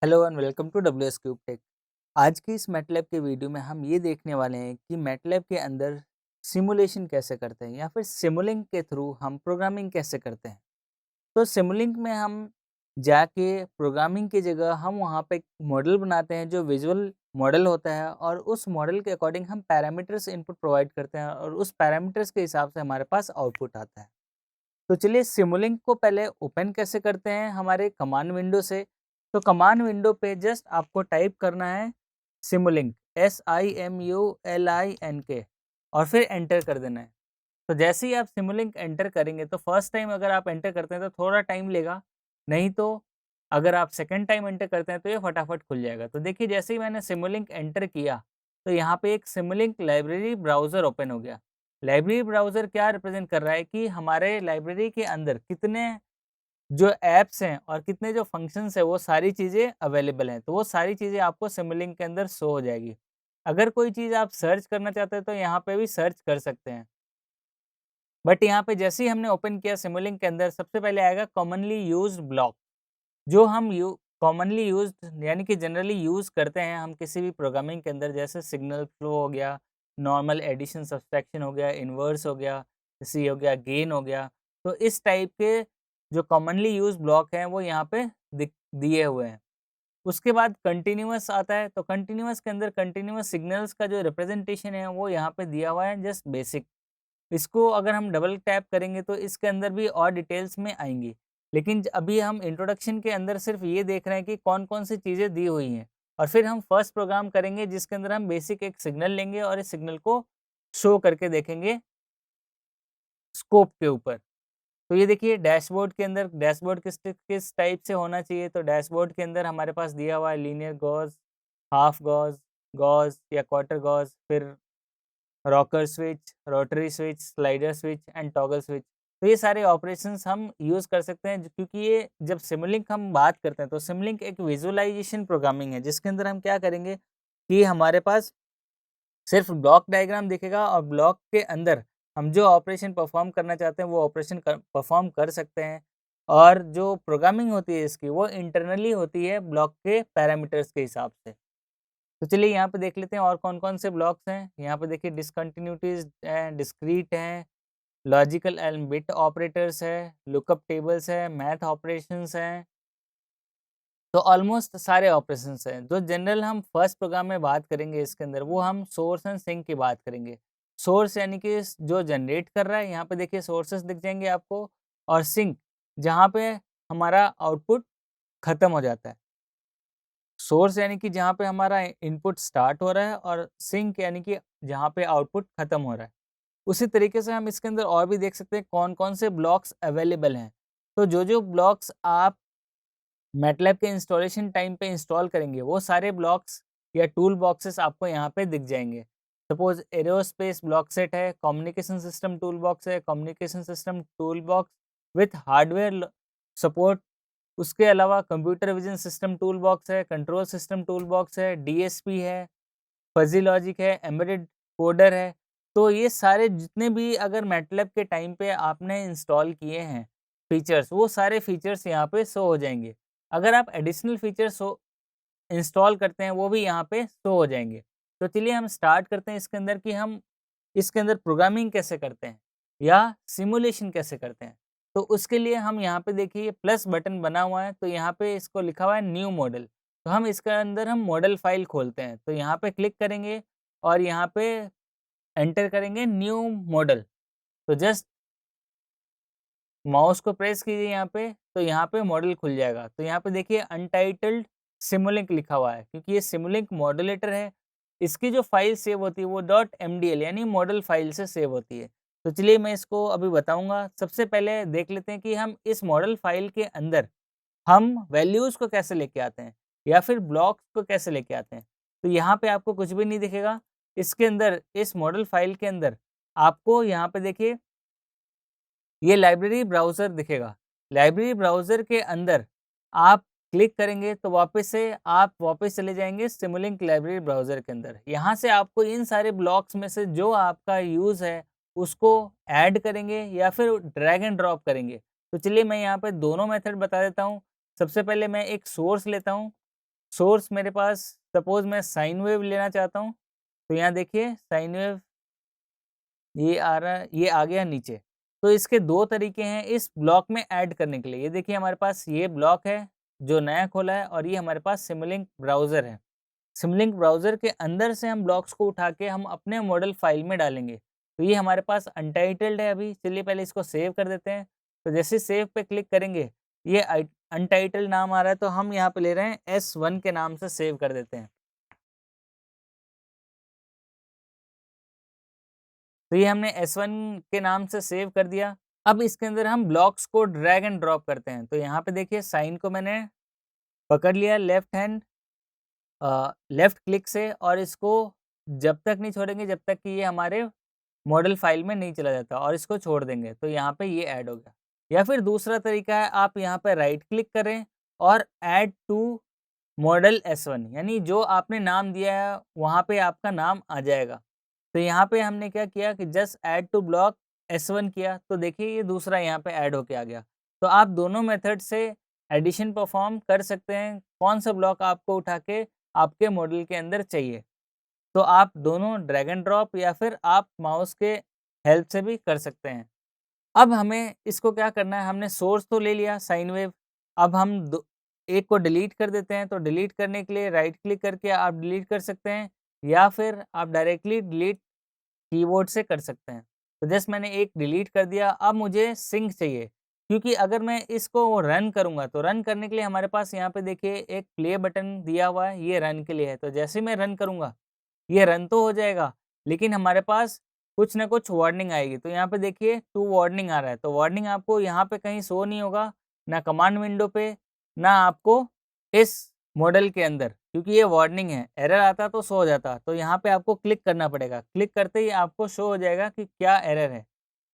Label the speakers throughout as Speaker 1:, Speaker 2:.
Speaker 1: Hello and welcome to W S cube tech. आज की इस मैटलैब के वीडियो में हम ये देखने वाले हैं कि मैटलैब के अंदर सिमुलेशन कैसे करते हैं या फिर सिमुलिंक के थ्रू हम प्रोग्रामिंग कैसे करते हैं। तो सिमुलिंक में हम जाके प्रोग्रामिंग की जगह हम वहाँ पे एक मॉडल बनाते हैं जो विजुअल मॉडल होता है, और उस मॉडल के अकॉर्डिंग हम पैरामीटर्स इनपुट प्रोवाइड करते हैं और उस पैरामीटर्स के हिसाब से हमारे पास आउटपुट आता है। तो चलिए सिमुलिंक को पहले ओपन कैसे करते हैं हमारे कमांड विंडो से। तो कमांड विंडो पे जस्ट आपको टाइप करना है सिमुलिंक, SIMULINK, और फिर एंटर कर देना है। तो जैसे ही आप सिमुलिंक एंटर करेंगे तो फर्स्ट टाइम अगर आप एंटर करते हैं तो थोड़ा टाइम लेगा, नहीं तो अगर आप सेकंड टाइम एंटर करते हैं तो ये फटाफट खुल जाएगा। तो देखिए जैसे ही मैंने सिमुलिंक एंटर किया तो यहाँ पे एक सिमुलिंक लाइब्रेरी ब्राउज़र ओपन हो गया। लाइब्रेरी ब्राउज़र क्या रिप्रेजेंट कर रहा है कि हमारे लाइब्रेरी के अंदर कितने जो ऐप्स हैं और कितने जो फंक्शंस हैं वो सारी चीज़ें अवेलेबल हैं। तो वो सारी चीज़ें आपको सिमुलिंक के अंदर शो हो जाएगी। अगर कोई चीज़ आप सर्च करना चाहते हैं तो यहाँ पे भी सर्च कर सकते हैं। बट यहाँ पे जैसे ही हमने ओपन किया सिमुलिंक के अंदर सबसे पहले आएगा कॉमनली यूज्ड ब्लॉक, जो हम यू कॉमनली यूज्ड यानी कि जनरली यूज़ करते हैं हम किसी भी प्रोग्रामिंग के अंदर, जैसे सिग्नल फ्लो हो गया, नॉर्मल एडिशन सब्सट्रैक्शन हो गया, इन्वर्स हो गया, सी हो गया, गेन हो गया। तो इस टाइप के जो कॉमनली यूज्ड ब्लॉक हैं वो यहाँ पे दिए हुए हैं। उसके बाद कंटीन्यूअस आता है, तो कंटीन्यूअस के अंदर कंटीन्यूअस सिग्नल्स का जो रिप्रेजेंटेशन है वो यहाँ पे दिया हुआ है, जस्ट बेसिक। इसको अगर हम डबल टैप करेंगे तो इसके अंदर भी और डिटेल्स में आएँगी। लेकिन अभी हम इंट्रोडक्शन के अंदर सिर्फ ये देख रहे हैं कि कौन-कौन सी चीज़ें दी हुई हैं, और फिर हम फर्स्ट प्रोग्राम करेंगे जिसके अंदर हम बेसिक एक सिग्नल लेंगे और इस सिग्नल को शो करके देखेंगे स्कोप के ऊपर। तो ये देखिए डैशबोर्ड के अंदर डैशबोर्ड किस टाइप से होना चाहिए, तो डैशबोर्ड के अंदर हमारे पास दिया हुआ है linear Gauss, half Gauss, Gauss या क्वार्टर गॉस, फिर rocker switch, rotary switch, slider switch and toggle switch. तो ये सारे ऑपरेशंस हम यूज़ कर सकते हैं क्योंकि ये जब सिमुलिंक हम बात करते हैं तो सिमुलिंक एक विजुअलाइजेशन प्रोग्रामिंग है जिसके अंदर हम क्या करेंगे कि हमारे पास सिर्फ ब्लॉक डायग्राम दिखेगा और ब्लॉक के अंदर हम जो ऑपरेशन परफॉर्म करना चाहते हैं वो ऑपरेशन परफॉर्म कर सकते हैं। और जो प्रोग्रामिंग होती है इसकी वो इंटरनली होती है ब्लॉक के पैरामीटर्स के हिसाब से। तो चलिए यहाँ पे देख लेते हैं और कौन-कौन से ब्लॉक्स हैं। यहाँ पे देखिए डिसकंटिन्यूटीज़ हैं, डिस्क्रीट हैं, लॉजिकल एंड बिट ऑपरेटर्स है, लुकअप टेबल्स है, मैथ ऑपरेशंस हैं। तो ऑलमोस्ट सारे ऑपरेशंस हैं। जो जनरल हम फर्स्ट प्रोग्राम में बात करेंगे इसके अंदर वो हम सोर्स एंड सिंक की बात करेंगे। सोर्स यानी कि जो जनरेट कर रहा है, यहाँ पे देखिए सोर्सेस दिख जाएँगे आपको, और सिंक जहाँ पे हमारा आउटपुट खत्म हो जाता है। सोर्स यानी कि जहाँ पे हमारा इनपुट स्टार्ट हो रहा है, और सिंक यानी कि जहाँ पे आउटपुट खत्म हो रहा है। उसी तरीके से हम इसके अंदर और भी देख सकते हैं कौन-कौन से ब्लॉक्स अवेलेबल हैं। तो जो-जो ब्लॉक्स आप मैटलैब के इंस्टॉलेशन टाइम पे इंस्टॉल करेंगे वो सारे ब्लॉक्स या टूल बॉक्सेस आपको यहाँ पे दिख जाएँगे। सपोज़ एरोस्पेस ब्लॉक सेट है, कम्युनिकेशन सिस्टम टूल बॉक्स है, communication system tool box with hardware support. उसके अलावा computer vision system tool box है, कंट्रोल सिस्टम टूल बॉक्स है, डीएसपी है, फज़ी लॉजिक है, एम्बेडेड कोडर है। तो ये सारे जितने भी अगर मैटलैब के टाइम पे आपने इंस्टॉल किए हैं फीचर्स, वो सारे फीचर्स यहाँ पे शो हो जाएँगे। अगर आप एडिशनल फीचर्स इंस्टॉल करते हैं वो भी यहाँ पे शो हो जाएँगे। तो चलिए हम स्टार्ट करते हैं इसके अंदर कि हम इसके अंदर प्रोग्रामिंग कैसे करते हैं या सिमुलेशन कैसे करते हैं। तो उसके लिए हम यहाँ पे देखिए प्लस बटन बना हुआ है, तो यहाँ पे इसको लिखा हुआ है न्यू मॉडल। तो हम इसके अंदर हम मॉडल फाइल खोलते हैं। तो यहाँ पे क्लिक करेंगे और यहाँ पे एंटर करेंगे न्यू मॉडल। तो जस्ट माउस को प्रेस कीजिए यहाँ पे, तो यहाँ पे मॉडल खुल जाएगा। तो यहाँ पे देखिए अनटाइटल्ड सिमुलिंक लिखा हुआ है क्योंकि ये सिमुलिंक मॉड्यूलेटर है। इसकी जो फाइल सेव होती है वो .mdl यानी मॉडल फाइल से सेव होती है। तो चलिए मैं इसको अभी बताऊँगा। सबसे पहले देख लेते हैं कि हम इस मॉडल फाइल के अंदर हम वैल्यूज़ को कैसे लेके आते हैं या फिर ब्लॉक्स को कैसे लेके आते हैं। तो यहाँ पे आपको कुछ भी नहीं दिखेगा। इसके अंदर इस मॉडल फाइल के अंदर आपको यहाँ पे देखिए ये लाइब्रेरी ब्राउज़र दिखेगा। लाइब्रेरी ब्राउज़र के अंदर आप क्लिक करेंगे तो आप वापस चले जाएँगे सिमुलिंक लाइब्रेरी ब्राउज़र के अंदर। यहाँ से आपको इन सारे ब्लॉक्स में से जो आपका यूज़ है उसको ऐड करेंगे या फिर ड्रैग एंड ड्रॉप करेंगे। तो चलिए मैं यहाँ पे दोनों मेथड बता देता हूँ। सबसे पहले मैं एक सोर्स लेता हूँ सोर्स मेरे पास सपोज़ मैं साइन वेव लेना चाहता हूँ, तो यहाँ देखिए साइन वेव ये आ रहा है, ये आ गया नीचे। तो इसके 2 तरीके हैं इस ब्लॉक में ऐड करने के लिए। ये देखिए हमारे पास ये ब्लॉक है, जो नया खोला है और ये हमारे पास सिमुलिंक ब्राउज़र है। सिमुलिंक ब्राउज़र के अंदर से हम ब्लॉक्स को उठा के हम अपने मॉडल फ़ाइल में डालेंगे। तो ये हमारे पास अनटाइटल्ड है अभी, चलिए पहले इसको सेव कर देते हैं। तो जैसे ही सेव पे क्लिक करेंगे, ये अनटाइटल्ड नाम आ रहा है, तो हम यहाँ पे ले रहे हैं S1 के नाम से सेव कर देते हैं। तो ये हमने S1 के नाम से सेव कर दिया। अब इसके अंदर हम ब्लॉक्स को ड्रैग एंड ड्रॉप करते हैं। तो यहाँ पे देखिए साइन को मैंने पकड़ लिया लेफ्ट क्लिक से, और इसको जब तक नहीं छोड़ेंगे जब तक कि ये हमारे मॉडल फाइल में नहीं चला जाता, और इसको छोड़ देंगे तो यहाँ पे ये ऐड हो गया। या फिर दूसरा तरीका है, आप यहाँ पे राइट क्लिक करें और ऐड टू मॉडल S1, यानी जो आपने नाम दिया है वहाँ पे आपका नाम आ जाएगा। तो यहाँ पे हमने क्या किया कि just add to block S1 किया, तो देखिए ये दूसरा यहाँ पे ऐड होके आ गया। तो आप दोनों मेथड से एडिशन परफॉर्म कर सकते हैं, कौन सा ब्लॉक आपको उठा के आपके मॉडल के अंदर चाहिए। तो आप दोनों ड्रैग एंड ड्रॉप या फिर आप माउस के हेल्प से भी कर सकते हैं। अब हमें इसको क्या करना है, हमने सोर्स तो ले लिया साइन वेव, अब हम एक को डिलीट कर देते हैं। तो डिलीट करने के लिए राइट क्लिक करके आप डिलीट कर सकते हैं, या फिर आप डायरेक्टली डिलीट कीबोर्ड से कर सकते हैं। तो जस्ट मैंने एक डिलीट कर दिया। अब मुझे सिंक चाहिए, क्योंकि अगर मैं इसको रन करूँगा तो रन करने के लिए हमारे पास यहाँ पे देखिए एक प्ले बटन दिया हुआ है, ये रन के लिए है। तो जैसे ही मैं रन करूँगा, ये रन तो हो जाएगा, लेकिन हमारे पास कुछ ना कुछ वार्निंग आएगी। तो यहाँ पे देखिए 2 वार्निंग आ रहा है, तो वार्निंग आपको यहाँ पे कहीं शो नहीं होगा, ना कमांड विंडो पे, ना आपको इस मॉडल के अंदर, क्योंकि ये वार्निंग है। एरर आता तो शो हो जाता, तो यहाँ पे आपको क्लिक करना पड़ेगा। क्लिक करते ही आपको शो हो जाएगा कि क्या एरर है।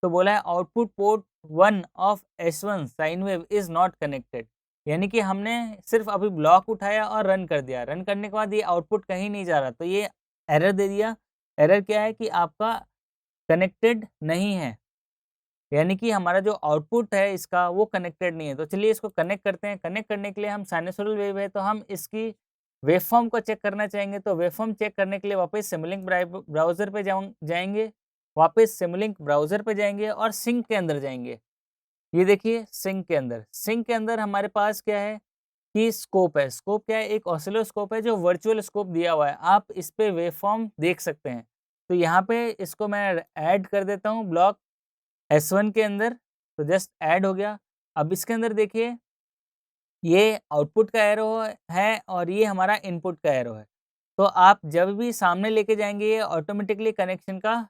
Speaker 1: तो बोला है output port 1 of S1 sine wave is not connected, यानी कि हमने सिर्फ अभी ब्लॉक उठाया और रन कर दिया। रन करने के बाद ये आउटपुट कहीं नहीं जा रहा, तो ये एरर दे दिया। एरर क्या है कि आपका कनेक्टेड नहीं है, यानी कि हमारा जो आउटपुट है इसका वो कनेक्टेड नहीं है। तो चलिए इसको कनेक्ट करते हैं। कनेक्ट करने के लिए हम साइनसॉइडल वेव है, तो हम इसकी वेवफॉर्म को चेक करना चाहेंगे। तो वेवफॉर्म चेक करने के लिए वापस सिमुलिंक ब्राउज़र पे जाएँगे, वापस सिमुलिंक ब्राउज़र पे जाएँगे और सिंक के अंदर जाएँगे। ये देखिए सिंक के अंदर हमारे पास क्या है कि स्कोप है। स्कोप क्या है? एक ऑसिलोस्कोप है जो वर्चुअल स्कोप दिया हुआ है। आप इस पे वेवफॉर्म देख सकते हैं। तो यहाँ पे इसको मैं ऐड कर देता हूँ ब्लॉक S1 के अंदर, तो जस्ट ऐड हो गया। अब इसके अंदर देखिए ये आउटपुट का एरो है और ये हमारा इनपुट का एरो है। तो आप जब भी सामने लेके जाएँगे ये ऑटोमेटिकली कनेक्शन का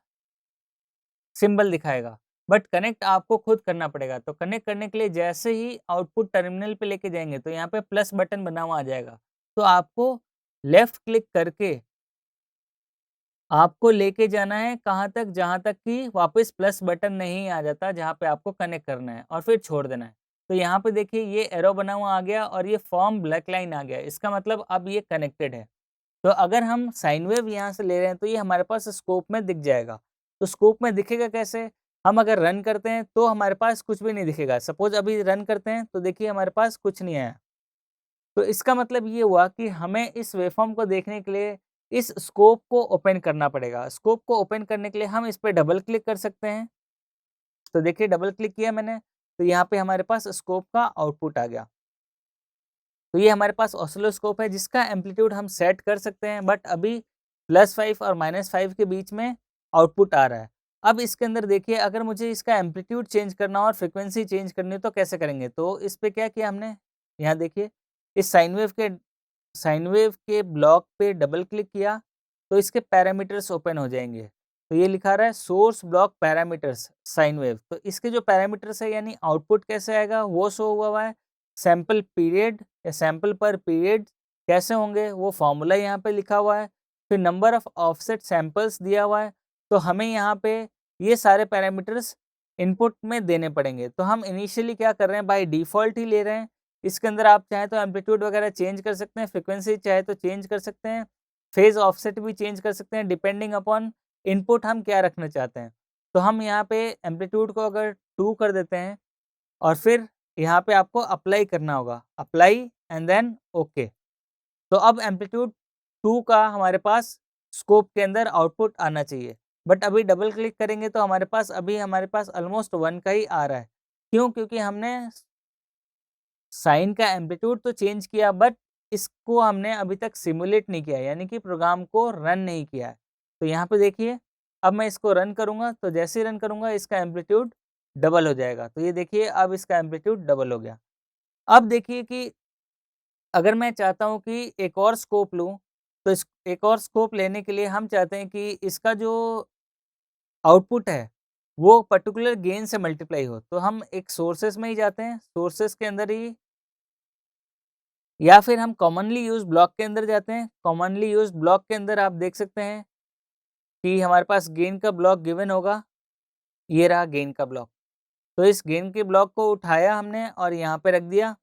Speaker 1: सिंबल दिखाएगा, बट कनेक्ट आपको खुद करना पड़ेगा। तो कनेक्ट करने के लिए जैसे ही आउटपुट टर्मिनल पे लेके जाएँगे तो यहाँ पे प्लस बटन बना हुआ आ जाएगा। तो आपको लेफ्ट क्लिक करके आपको लेके जाना है कहाँ तक, जहाँ तक कि वापस प्लस बटन नहीं आ जाता, जहाँ पे आपको कनेक्ट करना है और फिर छोड़ देना है। तो यहाँ पे देखिए ये एरो बना हुआ आ गया और ये फॉर्म ब्लैक लाइन आ गया। इसका मतलब अब ये कनेक्टेड है। तो अगर हम साइन वेव यहाँ से ले रहे हैं तो ये हमारे पास स्कोप में दिख जाएगा। तो स्कोप में दिखेगा कैसे? हम अगर रन करते हैं तो हमारे पास कुछ भी नहीं दिखेगा। सपोज़ अभी रन करते हैं तो देखिए हमारे पास कुछ नहीं आया। तो इसका मतलब ये हुआ कि हमें इस वेवफ़ॉर्म को देखने के लिए इस स्कोप को ओपन करना पड़ेगा। स्कोप को ओपन करने के लिए हम इस पे डबल क्लिक कर सकते हैं। तो देखिए डबल क्लिक किया मैंने, तो यहाँ पे हमारे पास स्कोप का आउटपुट आ गया। तो ये हमारे पास ऑसिलोस्कोप है जिसका एम्पलीट्यूड हम सेट कर सकते हैं, बट अभी +5 और -5 के बीच में आउटपुट आ रहा है। अब इसके अंदर देखिए अगर मुझे इसका एम्पलीट्यूड चेंज करना हो और फ्रीक्वेंसी चेंज करनी हो तो कैसे करेंगे? तो इस पे क्या किया हमने, यहाँ देखिए इस साइन वेव के ब्लॉक पे डबल क्लिक किया तो इसके पैरामीटर्स ओपन हो जाएँगे। तो ये लिखा रहा है source block parameters sine wave, तो इसके जो पैरामीटर्स है यानी आउटपुट कैसे आएगा वो शो हुआ है। सैंपल पीरियड या सैंपल पर पीरियड कैसे होंगे वो फॉर्मूला यहाँ पे लिखा हुआ है। फिर नंबर ऑफ ऑफसेट सैंपल्स दिया हुआ है। तो हमें यहाँ पे ये सारे पैरामीटर्स इनपुट में देने पड़ेंगे। तो हम इनिशियली क्या कर रहे हैं, बाय डिफ़ॉल्ट ही ले रहे हैं। इसके अंदर आप चाहें तो एम्पलीट्यूड वगैरह चेंज कर सकते हैं, फ्रीक्वेंसी चाहे तो चेंज कर सकते हैं, फेज़ ऑफसेट भी चेंज कर सकते हैं डिपेंडिंग अपॉन इनपुट हम क्या रखना चाहते हैं। तो हम यहाँ पे एम्पलीट्यूड को अगर 2 कर देते हैं और फिर यहाँ पे आपको अप्लाई करना होगा, अप्लाई एंड देन ओके। तो अब एम्पलीट्यूड 2 का हमारे पास स्कोप के अंदर आउटपुट आना चाहिए, बट अभी डबल क्लिक करेंगे तो हमारे पास ऑलमोस्ट 1 का ही आ रहा है। क्यों? क्योंकि हमने साइन का एम्पलीट्यूड तो चेंज किया, बट इसको हमने अभी तक सिमुलेट नहीं किया, यानी कि प्रोग्राम को रन नहीं किया है। तो यहाँ पे देखिए, अब मैं इसको रन करूँगा तो जैसे ही रन करूँगा इसका एम्पलीट्यूड डबल हो जाएगा। तो ये देखिए, अब इसका एम्पलीट्यूड डबल हो गया। अब देखिए कि अगर मैं चाहता हूँ कि एक और स्कोप लूँ, तो इस एक और स्कोप लेने के लिए हम चाहते हैं कि इसका जो आउटपुट है, वो पर्टिकुलर गेन से मल्टीप्लाई हो। तो हम एक सोर्सेज़ में ही जाते हैं, सोर्सेज़ के अंदर ही, या फिर हम कॉमनली यूज़ ब्लॉक के अंदर जाते हैं। कॉमनली यूज़ ब्लॉक के अंदर आप देख सकते हैं कि हमारे पास गेन का ब्लॉक गिवन होगा, ये रहा गेन का ब्लॉक। तो इस गेन के ब्लॉक को उठाया हमने और यहाँ पे रख दिया।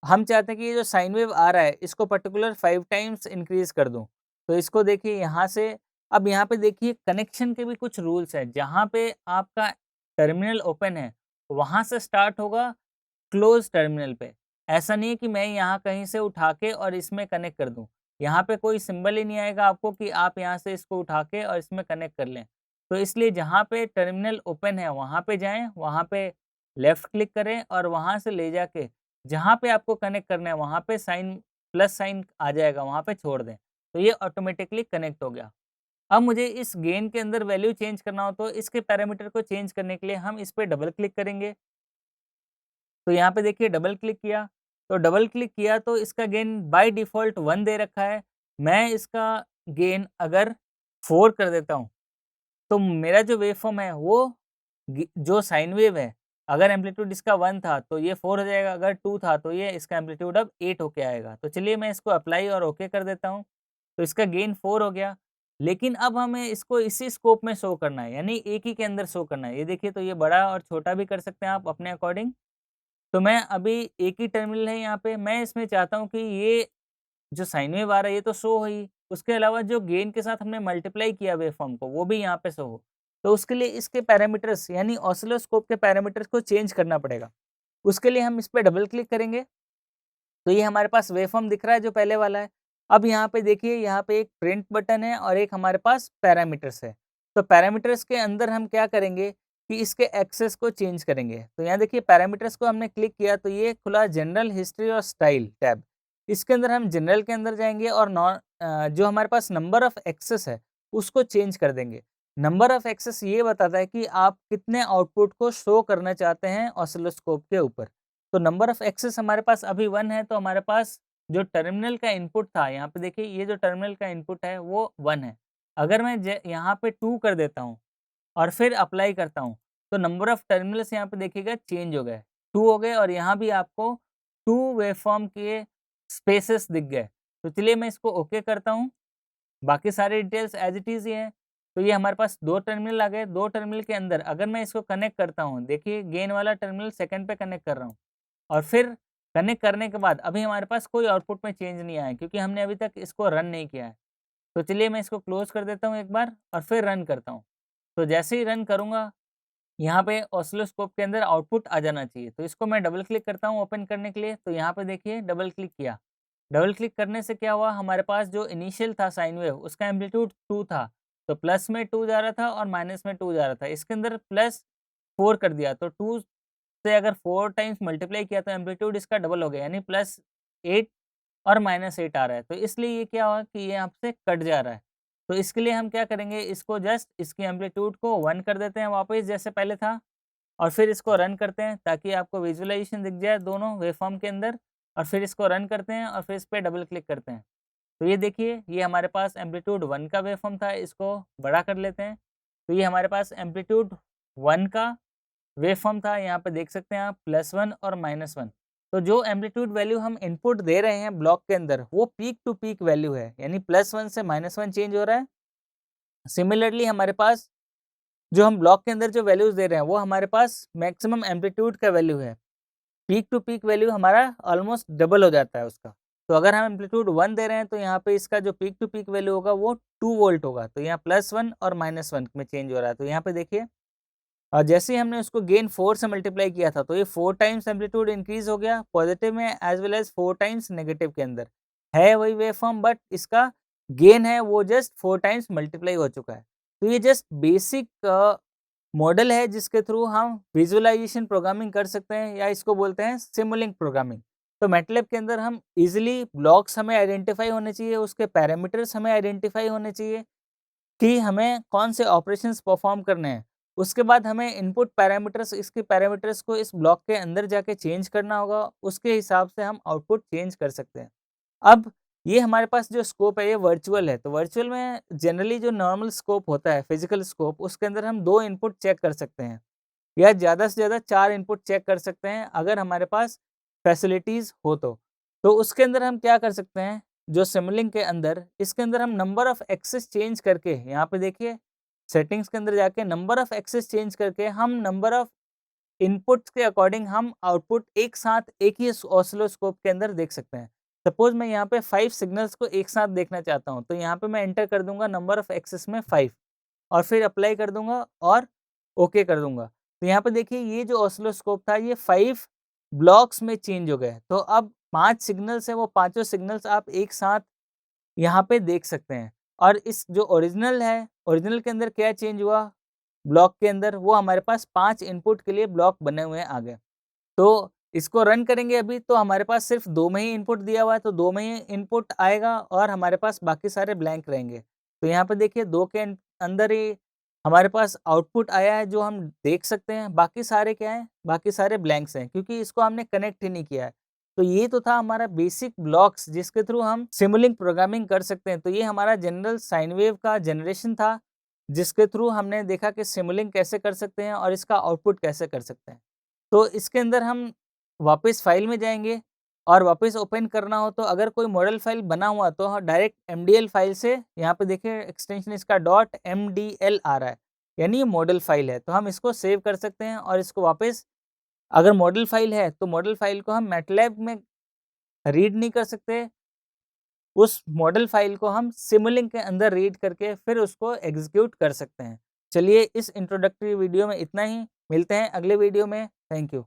Speaker 1: हम चाहते हैं कि ये जो साइन वेव आ रहा है, इसको पर्टिकुलर 5 टाइम्स इंक्रीज़ कर दूँ। तो इसको देखिए यहाँ से, अब यहाँ पे देखिए कनेक्शन के भी कुछ रूल्स हैं। जहाँ पे आपका टर्मिनल ओपन है, वहाँ से स्टार्ट होगा क्लोज़ टर्मिनल पे। ऐसा नहीं है कि मैं यहाँ कहीं से उठा के और इसमें कनेक्ट कर दूँ। यहाँ पे कोई सिंबल ही नहीं आएगा आपको कि आप यहाँ से इसको उठा के और इसमें कनेक्ट कर लें। तो इसलिए जहाँ पे टर्मिनल ओपन है, वहाँ पे जाएँ, वहाँ पे लेफ्ट क्लिक करें और वहाँ से ले जाके जहाँ पे आपको कनेक्ट करना है, वहाँ पे साइन प्लस साइन आ जाएगा, वहाँ पे छोड़ दें। तो ये ऑटोमेटिकली कनेक्ट हो गया। अब मुझे इस गेन के अंदर वैल्यू चेंज करना हो, तो इसके पैरामीटर को चेंज करने के लिए हम इस पे डबल क्लिक करेंगे। तो यहाँ पे देखिए डबल क्लिक किया तो इसका गेन बाय डिफ़ॉल्ट 1 दे रखा है। मैं इसका गेन अगर 4 कर देता हूँ, तो मेरा जो वेवफ़ॉर्म है वो जो साइन वेव है, अगर एम्पलीट्यूड इसका 1 था तो ये 4 हो जाएगा, अगर 2 था तो ये इसका एम्पलीट्यूड अब 8 होके आएगा। तो चलिए मैं इसको अप्लाई और ओके कर देता हूँ। तो इसका गेन 4 हो गया। लेकिन अब हमें इसको इसी स्कोप में शो करना है, यानी एक ही के अंदर शो करना है। ये देखिए, तो ये बड़ा और छोटा भी कर सकते हैं आप अपने अकॉर्डिंग। तो मैं अभी एक ही टर्मिनल है यहाँ पे, मैं इसमें चाहता हूँ कि ये जो साइन वेव आ रहा है ये तो शो हुई, उसके अलावा जो गेन के साथ हमने मल्टीप्लाई किया वेवफ़ॉर्म को, वो भी यहाँ पे शो हो। तो उसके लिए इसके पैरामीटर्स, यानी ऑसिलोस्कोप के पैरामीटर्स को चेंज करना पड़ेगा। उसके लिए हम इस पे डबल क्लिक करेंगे, तो ये हमारे पास वेवफ़ॉर्म दिख रहा है जो पहले वाला है। अब यहाँ पे देखिए, यहाँ पे एक प्रिंट बटन है और एक हमारे पास पैरामीटर्स है। तो पैरामीटर्स के अंदर हम क्या करेंगे कि इसके एक्सेस को चेंज करेंगे। तो यहाँ देखिए, पैरामीटर्स को हमने क्लिक किया तो ये खुला जनरल, हिस्ट्री और स्टाइल टैब। इसके अंदर हम जनरल के अंदर जाएँगे और जो हमारे पास नंबर ऑफ एक्सेस है, उसको चेंज कर देंगे। नंबर ऑफ एक्सेस ये बताता है कि आप कितने आउटपुट को शो करना चाहते हैं ऑसिलोस्कोप के ऊपर। तो नंबर ऑफ एक्सेस हमारे पास अभी 1 है, तो हमारे पास जो टर्मिनल का इनपुट था, यहाँ पे देखिए ये जो टर्मिनल का इनपुट है वो 1 है। अगर मैं यहाँ पे 2 कर देता हूँ और फिर अप्लाई करता हूँ, तो नंबर ऑफ टर्मिनल्स यहाँ पे देखिएगा चेंज हो गए, 2 हो गए और यहाँ भी आपको 2 वेवफ़ॉर्म के स्पेसेस दिख गए। तो चलिए मैं इसको ओके करता हूँ। बाकी सारे डिटेल्स एज़ इट इज़ ही हैं। तो ये हमारे पास 2 टर्मिनल आ गए, 2 टर्मिनल के अंदर अगर मैं इसको कनेक्ट करता हूँ, देखिए गेन वाला टर्मिनल सेकंड पे कनेक्ट कर रहा हूँ। और फिर कनेक्ट करने के बाद अभी हमारे पास कोई आउटपुट में चेंज नहीं आया है, क्योंकि हमने अभी तक इसको रन नहीं किया है। तो चलिए मैं इसको क्लोज़ कर देता हूँ एक बार और फिर रन करता हूँ। तो जैसे ही रन करूँगा, यहाँ पे ऑसिलोस्कोप के अंदर आउटपुट आ जाना चाहिए। तो इसको मैं डबल क्लिक करता हूँ ओपन करने के लिए, तो यहाँ पे देखिए डबल क्लिक किया। डबल क्लिक करने से क्या हुआ, हमारे पास जो इनिशियल था साइन वेव, उसका एम्पलीट्यूड 2 था। तो प्लस में 2 जा रहा था और माइनस में 2 जा रहा था। इसके अंदर प्लस 4 कर दिया, तो 2 से अगर 4 टाइम्स मल्टीप्लाई किया तो एम्पलीट्यूड इसका डबल हो गया, यानी प्लस 8 और माइनस 8 आ रहा है। तो इसलिए ये क्या हुआ कि ये यहाँ से कट जा रहा है। तो इसके लिए हम क्या करेंगे, इसको जस्ट इसकी एम्पलीट्यूड को 1 कर देते हैं वापस जैसे पहले था और फिर इसको रन करते हैं ताकि आपको विजुअलाइज़ेशन दिख जाए दोनों वेवफ़ॉर्म के अंदर, और फिर इसको रन करते हैं और फिर इस पे डबल क्लिक करते हैं। तो ये देखिए, ये हमारे पास एम्पलीट्यूड 1 का वेवफ़ॉर्म था, इसको बड़ा कर लेते हैं। तो ये हमारे पास एम्पलीट्यूड 1 का वेवफ़ॉर्म था, यहाँ पे देख सकते हैं आप +1 और -1। तो जो एम्पलीट्यूड वैल्यू हम इनपुट दे रहे हैं ब्लॉक के अंदर, वो पीक टू पीक वैल्यू है, यानी +1 से -1 चेंज हो रहा है। सिमिलरली हमारे पास जो हम ब्लॉक के अंदर जो वैल्यूज़ दे रहे हैं, वो हमारे पास मैक्सिमम एम्पलीट्यूड का वैल्यू है। पीक टू पीक वैल्यू हमारा ऑलमोस्ट डबल हो जाता है उसका। तो अगर हम एम्पलीट्यूड 1 दे रहे हैं, तो यहाँ पे इसका जो पीक टू पीक वैल्यू होगा वो 2 वोल्ट होगा। तो यहाँ +1 और -1 में चेंज हो रहा है। तो यहाँ पे देखिए, और जैसे ही हमने उसको गेन 4 से मल्टीप्लाई किया था, तो ये 4 टाइम्स एम्पलीट्यूड इंक्रीज़ हो गया पॉजिटिव में as well as 4 times negative के अंदर। है वही वेव फॉर्म, बट इसका गेन है वो जस्ट 4 टाइम्स मल्टीप्लाई हो चुका है। तो ये जस्ट बेसिक मॉडल है जिसके थ्रू हम विजुअलाइजेशन प्रोग्रामिंग कर सकते हैं, या इसको बोलते हैं सिमुलिंक प्रोग्रामिंग। तो मैटलैब के अंदर हम इजीली ब्लॉक्स हमें आइडेंटिफाई होने चाहिए, उसके पैरामीटर्स हमें आइडेंटिफाई होने चाहिए कि हमें कौन से ऑपरेशंस परफॉर्म करने हैं। उसके बाद हमें इनपुट पैरामीटर्स, इसके पैरामीटर्स को इस ब्लॉक के अंदर जाके चेंज करना होगा, उसके हिसाब से हम आउटपुट चेंज कर सकते हैं। अब ये हमारे पास जो स्कोप है ये वर्चुअल है, तो वर्चुअल में जनरली जो नॉर्मल स्कोप होता है, फिजिकल स्कोप, उसके अंदर हम 2 इनपुट चेक कर सकते हैं, या ज़्यादा से ज़्यादा 4 इनपुट चेक कर सकते हैं अगर हमारे पास फैसिलिटीज़ हो तो। तो उसके अंदर हम क्या कर सकते हैं, जो सिमुलिंक के अंदर, इसके अंदर हम नंबर ऑफ एक्सेस चेंज करके, यहाँ पे देखिए सेटिंग्स के अंदर जाके नंबर ऑफ एक्सेस चेंज करके हम नंबर ऑफ इनपुट्स के अकॉर्डिंग हम आउटपुट एक साथ एक ही ऑसिलोस्कोप के अंदर देख सकते हैं। सपोज़ मैं यहाँ पे 5 सिग्नल्स को एक साथ देखना चाहता हूँ, तो यहाँ पे मैं एंटर कर दूँगा नंबर ऑफ एक्सेस में 5, और फिर अप्लाई कर दूँगा और ओके कर दूँगा। तो यहाँ पे देखिए ये जो ऑसिलोस्कोप था ये 5 ब्लॉक्स में चेंज हो गया है। तो अब 5 सिग्नल्स हैं, वो पाँचों सिग्नल्स आप एक साथ यहाँ पे देख सकते हैं। और इस जो ओरिजिनल है, ओरिजिनल के अंदर क्या चेंज हुआ ब्लॉक के अंदर, वो हमारे पास 5 इनपुट के लिए ब्लॉक बने हुए हैं आगे। तो इसको रन करेंगे अभी, तो हमारे पास सिर्फ 2 में ही इनपुट दिया हुआ है, तो 2 में ही इनपुट आएगा और हमारे पास बाकी सारे ब्लैंक रहेंगे। तो यहाँ पे देखिए 2 के अंदर ही हमारे पास आउटपुट आया है जो हम देख सकते हैं, बाकी सारे क्या हैं? बाकी सारे ब्लैंक्स हैं, क्योंकि इसको हमने कनेक्ट ही नहीं किया है। तो ये तो था हमारा बेसिक ब्लॉक्स जिसके थ्रू हम सिमुलिंक प्रोग्रामिंग कर सकते हैं। तो ये हमारा जनरल साइन वेव का जनरेशन था, जिसके थ्रू हमने देखा कि सिमुलिंक कैसे कर सकते हैं और इसका आउटपुट कैसे कर सकते हैं। तो इसके अंदर हम वापस फाइल में जाएँगे, और वापस ओपन करना हो तो अगर कोई मॉडल फाइल बना हुआ तो हाँ, डायरेक्ट एमडीएल फाइल से, यहाँ पे देखिए एक्सटेंशन इसका डॉट एमडीएल आ रहा है, यानी ये मॉडल फाइल है। तो हम इसको सेव कर सकते हैं और इसको वापस, अगर मॉडल फाइल है तो मॉडल फाइल को हम मैटलैब में रीड नहीं कर सकते, उस मॉडल फाइल को हम सिमुलिंक के अंदर रीड करके फिर उसको एग्जीक्यूट कर सकते हैं। चलिए इस इंट्रोडक्टरी वीडियो में इतना ही, मिलते हैं अगले वीडियो में। Thank you.